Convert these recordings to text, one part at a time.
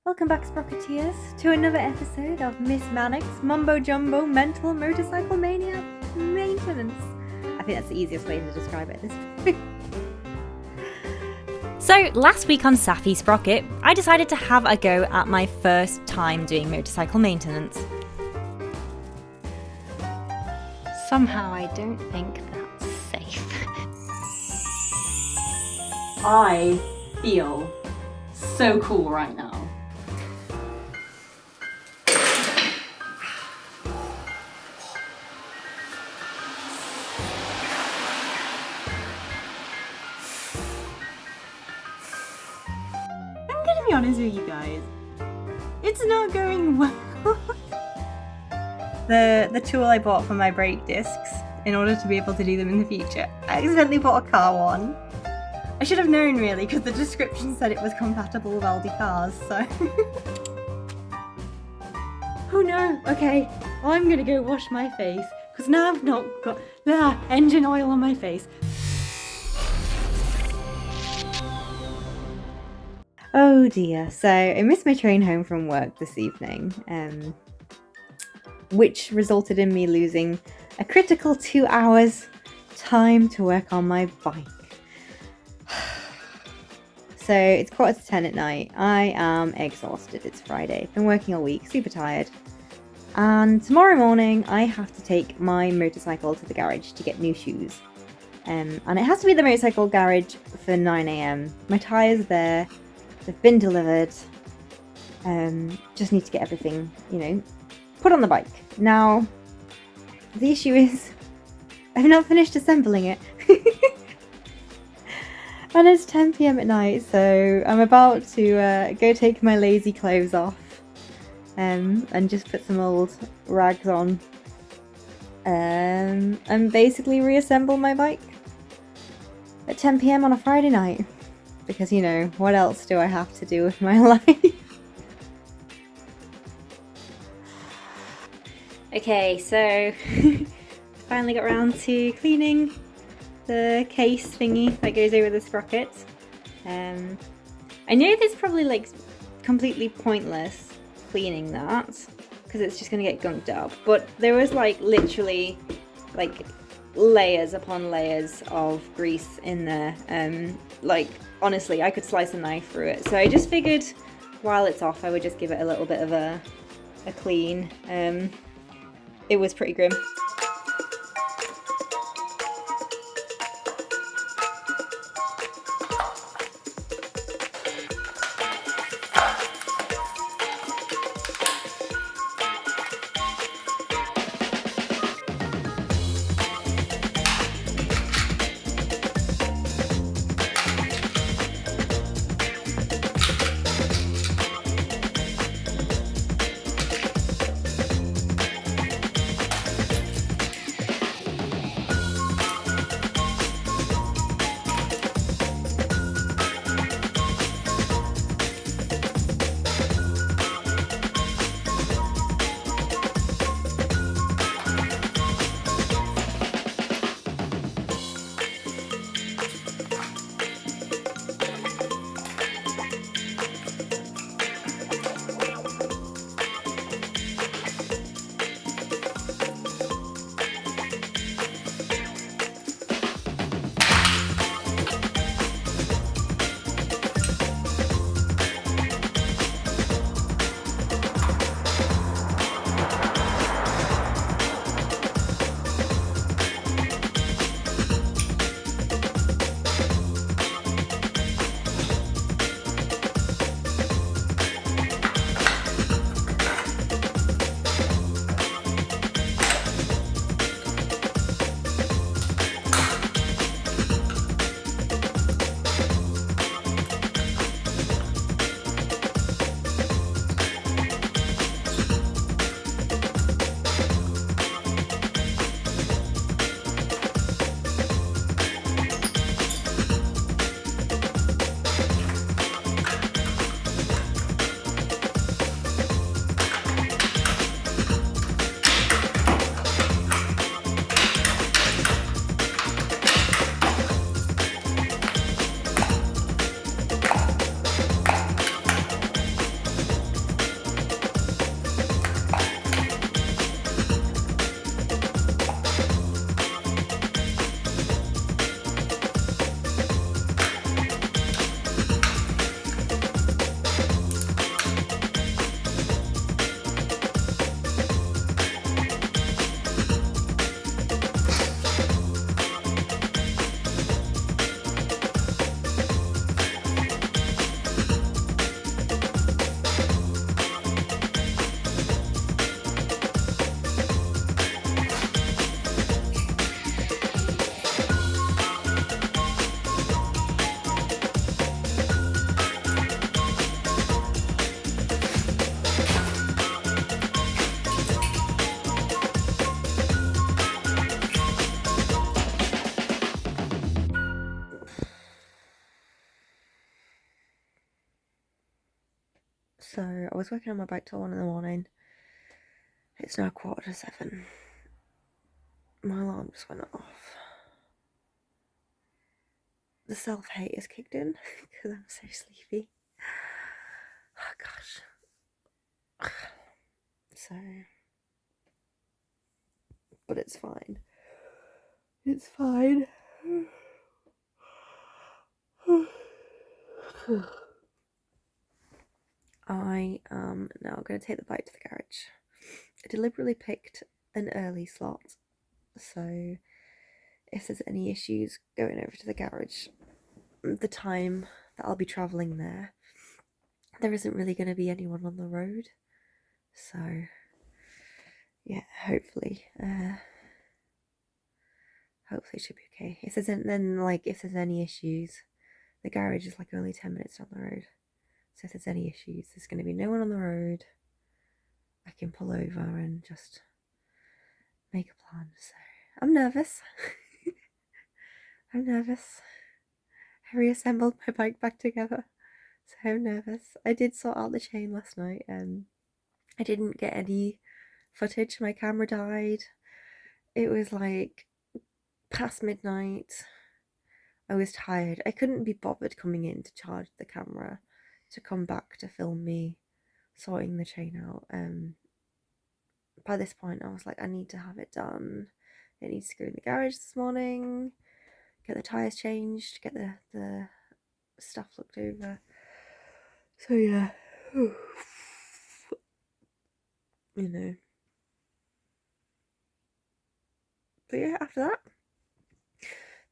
Welcome back, Sprocketeers, to another episode of Miss Mannix Mumbo Jumbo Mental Motorcycle Mania Maintenance. I think that's the easiest way to describe it at this point. So, last week on Safi Sprocket, I decided to have a go at my first time doing motorcycle maintenance. Somehow I don't think that's safe. I feel so cool right now. I'm gonna be honest with you guys. It's not going well. The tool I bought for my brake discs in order to be able to do them in the future, I accidentally bought a car one. I should have known really, because the description said it was compatible with Aldi cars, so... Oh no, okay, I'm gonna go wash my face, because now I've not got engine oil on my face. Oh dear, so I missed my train home from work this evening, which resulted in me losing a critical 2 hours time to work on my bike. So it's 10:15 at night. I am exhausted. It's Friday. Been working all week, super tired. And tomorrow morning I have to take my motorcycle to the garage to get new shoes. And it has to be the motorcycle garage for 9 a.m. My tyres are there. They've been delivered. Just need to get everything, put on the bike. Now, the issue is I've not finished assembling it. And it's 10 p.m. at night, so I'm about to go take my lazy clothes off and just put some old rags on and basically reassemble my bike at 10 p.m. on a Friday night. Because, what else do I have to do with my life? Okay, so finally got around to cleaning the case thingy that goes over the sprocket. I know this is probably completely pointless cleaning that because it's just gonna get gunked up, but there was literally layers upon layers of grease in there. Honestly, I could slice a knife through it, so I just figured while it's off I would just give it a little bit of a clean. It was pretty grim. So I was working on my bike till 1 in the morning. It's now 7:15. My alarm just went off. The self-hate has kicked in because I'm so sleepy. Oh gosh. So, but it's fine. It's fine. I am now going to take the bike to the garage. I deliberately picked an early slot, so if there's any issues going over to the garage, the time that I'll be travelling there isn't really going to be anyone on the road. So, yeah, hopefully it should be okay. If there's any issues, the garage is like only 10 minutes down the road. So if there's any issues, there's going to be no one on the road. I can pull over and just make a plan. So I'm nervous. I'm nervous. I reassembled my bike back together. So I'm nervous. I did sort out the chain last night. I didn't get any footage. My camera died. It was like past midnight. I was tired. I couldn't be bothered coming in to charge the camera to come back to film me sorting the chain out. By this point I was like, I need to have it done. It needs to go in the garage this morning, get the tyres changed, get the stuff looked over. So yeah. You know. But yeah, after that,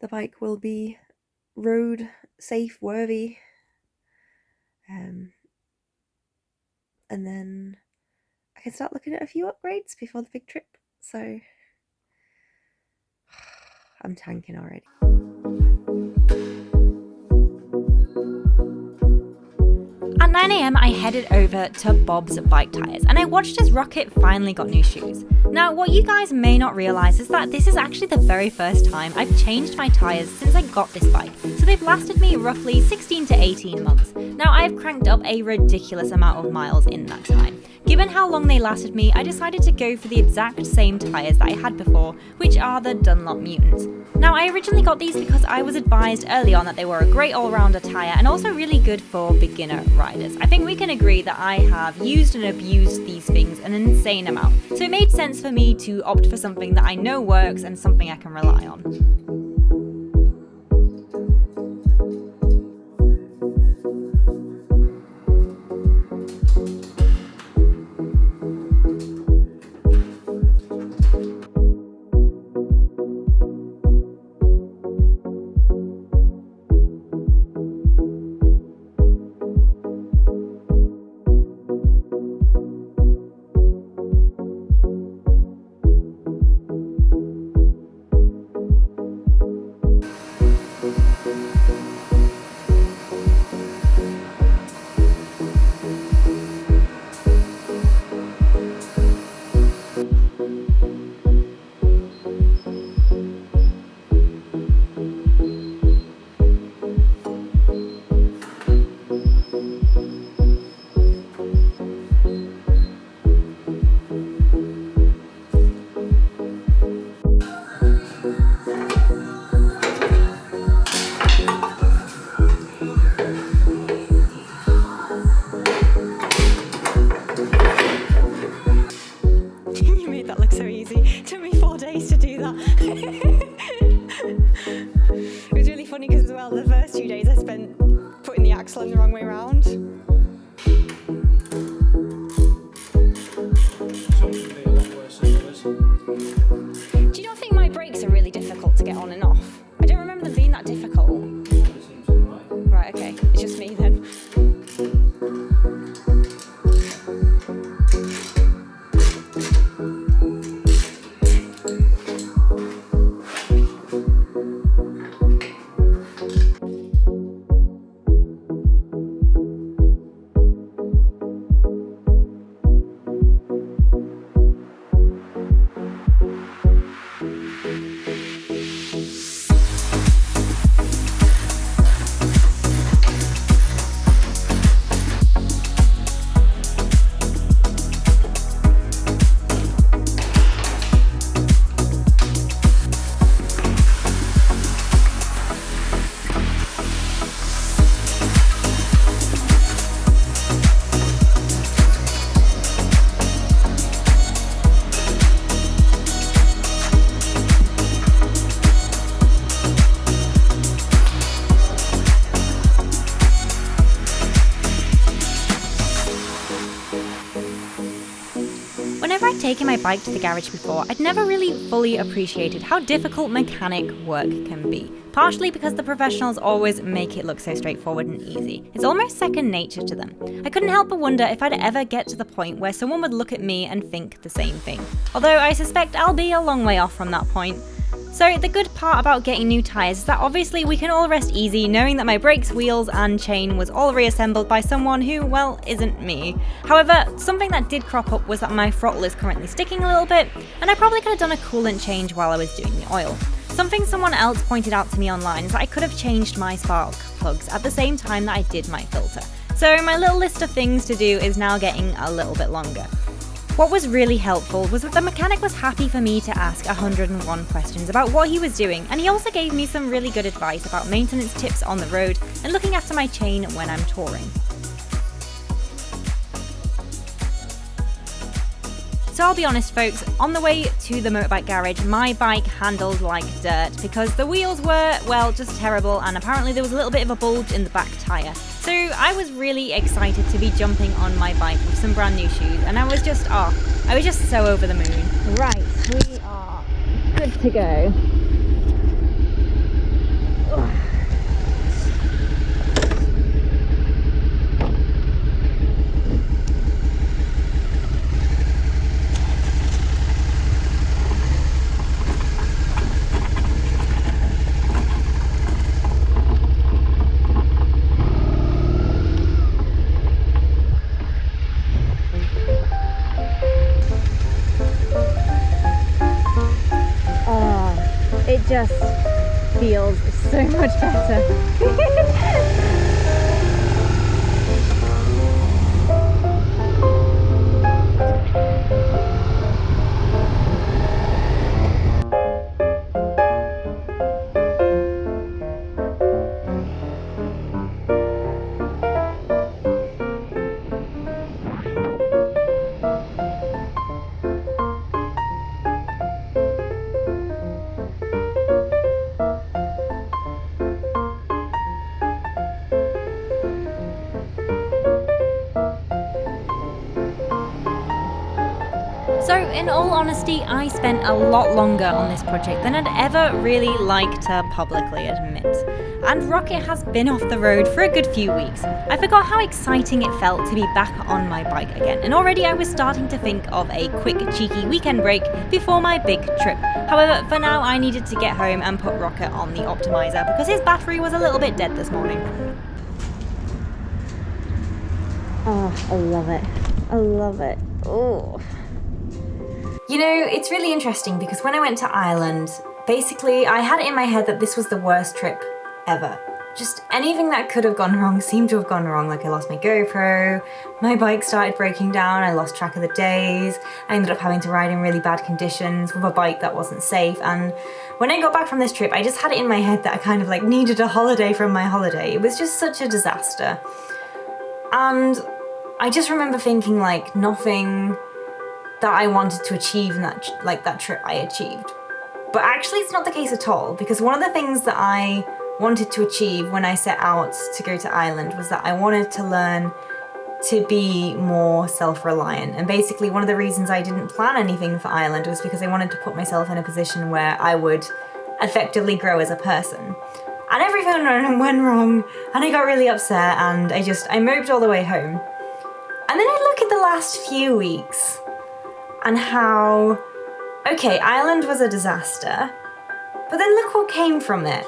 the bike will be road safe worthy. And then I can start looking at a few upgrades before the big trip. So I'm tanking already. At 9 a.m, I headed over to Bob's Bike Tires and I watched as Rocket finally got new shoes. Now, what you guys may not realise is that this is actually the very first time I've changed my tyres since I got this bike, so they've lasted me roughly 16 to 18 months. Now, I've cranked up a ridiculous amount of miles in that time. Given how long they lasted me, I decided to go for the exact same tyres that I had before, which are the Dunlop Mutants. Now, I originally got these because I was advised early on that they were a great all-rounder tyre and also really good for beginner riders. I think we can agree that I have used and abused these things an insane amount, so it made sense for me to opt for something that I know works and something I can rely on. Whenever I'd taken my bike to the garage before, I'd never really fully appreciated how difficult mechanic work can be. Partially because the professionals always make it look so straightforward and easy. It's almost second nature to them. I couldn't help but wonder if I'd ever get to the point where someone would look at me and think the same thing. Although I suspect I'll be a long way off from that point. So the good part about getting new tyres is that obviously we can all rest easy knowing that my brakes, wheels and chain was all reassembled by someone who, well, isn't me. However, something that did crop up was that my throttle is currently sticking a little bit, and I probably could have done a coolant change while I was doing the oil. Something someone else pointed out to me online is that I could have changed my spark plugs at the same time that I did my filter. So my little list of things to do is now getting a little bit longer. What was really helpful was that the mechanic was happy for me to ask 101 questions about what he was doing, and he also gave me some really good advice about maintenance tips on the road and looking after my chain when I'm touring. So I'll be honest folks, on the way to the motorbike garage, my bike handled like dirt because the wheels were, well, just terrible, and apparently there was a little bit of a bulge in the back tyre. So I was really excited to be jumping on my bike with some brand new shoes, and I was just so over the moon. Right, we are good to go. It just feels so much better. So in all honesty, I spent a lot longer on this project than I'd ever really like to publicly admit. And Rocket has been off the road for a good few weeks. I forgot how exciting it felt to be back on my bike again, and already I was starting to think of a quick, cheeky weekend break before my big trip. However, for now I needed to get home and put Rocket on the optimizer because his battery was a little bit dead this morning. Oh, I love it. I love it. Oh. You know, it's really interesting because when I went to Ireland, basically I had it in my head that this was the worst trip ever. Just anything that could have gone wrong seemed to have gone wrong. Like I lost my GoPro, my bike started breaking down, I lost track of the days, I ended up having to ride in really bad conditions with a bike that wasn't safe, and when I got back from this trip, I just had it in my head that I kind of like needed a holiday from my holiday. It was just such a disaster. And I just remember thinking like nothing that I wanted to achieve in that trip I achieved. But actually it's not the case at all, because one of the things that I wanted to achieve when I set out to go to Ireland was that I wanted to learn to be more self-reliant. And basically one of the reasons I didn't plan anything for Ireland was because I wanted to put myself in a position where I would effectively grow as a person. And everything went wrong, and I got really upset, and I moped all the way home. And then I look at the last few weeks and how, okay, Ireland was a disaster, but then look what came from it.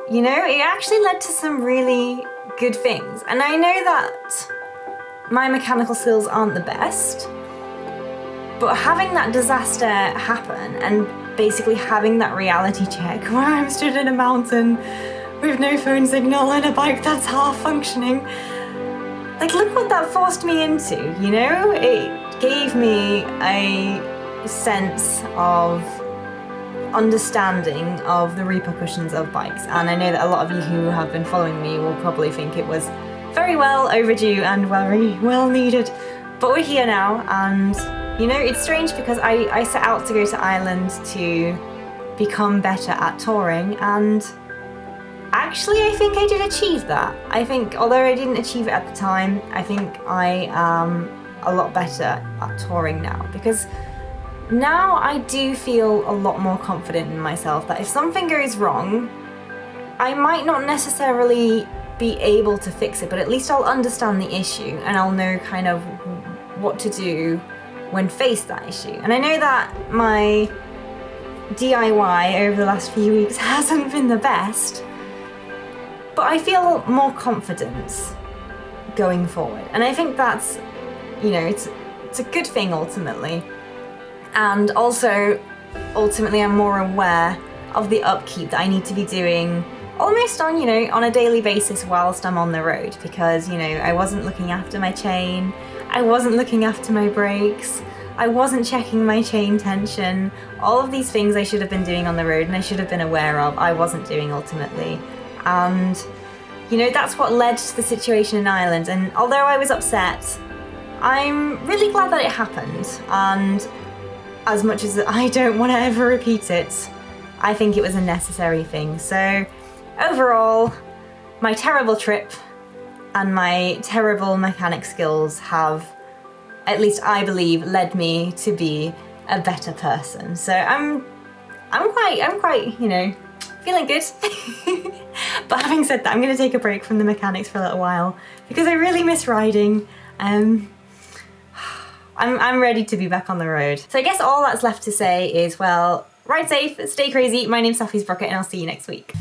You know, it actually led to some really good things. And I know that my mechanical skills aren't the best, but having that disaster happen and basically having that reality check where I'm stood in a mountain with no phone signal and a bike that's half functioning, like look what that forced me into, you know? It gave me a sense of understanding of the repercussions of bikes, and I know that a lot of you who have been following me will probably think it was very well overdue and very well needed, but we're here now. And you know, it's strange because I set out to go to Ireland to become better at touring, and actually I think I did achieve that. I think although I didn't achieve it at the time, I think I am a lot better at touring now, because now I do feel a lot more confident in myself that if something goes wrong, I might not necessarily be able to fix it, but at least I'll understand the issue and I'll know kind of what to do when faced that issue. And I know that my DIY over the last few weeks hasn't been the best, but I feel more confidence going forward. And I think that's, you know, it's a good thing ultimately. And also, ultimately, I'm more aware of the upkeep that I need to be doing almost on, you know, on a daily basis whilst I'm on the road, because, you know, I wasn't looking after my chain, I wasn't looking after my brakes, I wasn't checking my chain tension. All of these things I should have been doing on the road and I should have been aware of, I wasn't doing ultimately. And, you know, that's what led to the situation in Ireland. And although I was upset, I'm really glad that it happened. And as much as I don't want to ever repeat it, I think it was a necessary thing. So overall, my terrible trip and my terrible mechanic skills have, at least I believe, led me to be a better person. So I'm quite, you know, feeling good. But having said that, I'm going to take a break from the mechanics for a little while because I really miss riding. I'm ready to be back on the road. So I guess all that's left to say is, well, ride safe, stay crazy. My name's Safi Sprocket and I'll see you next week.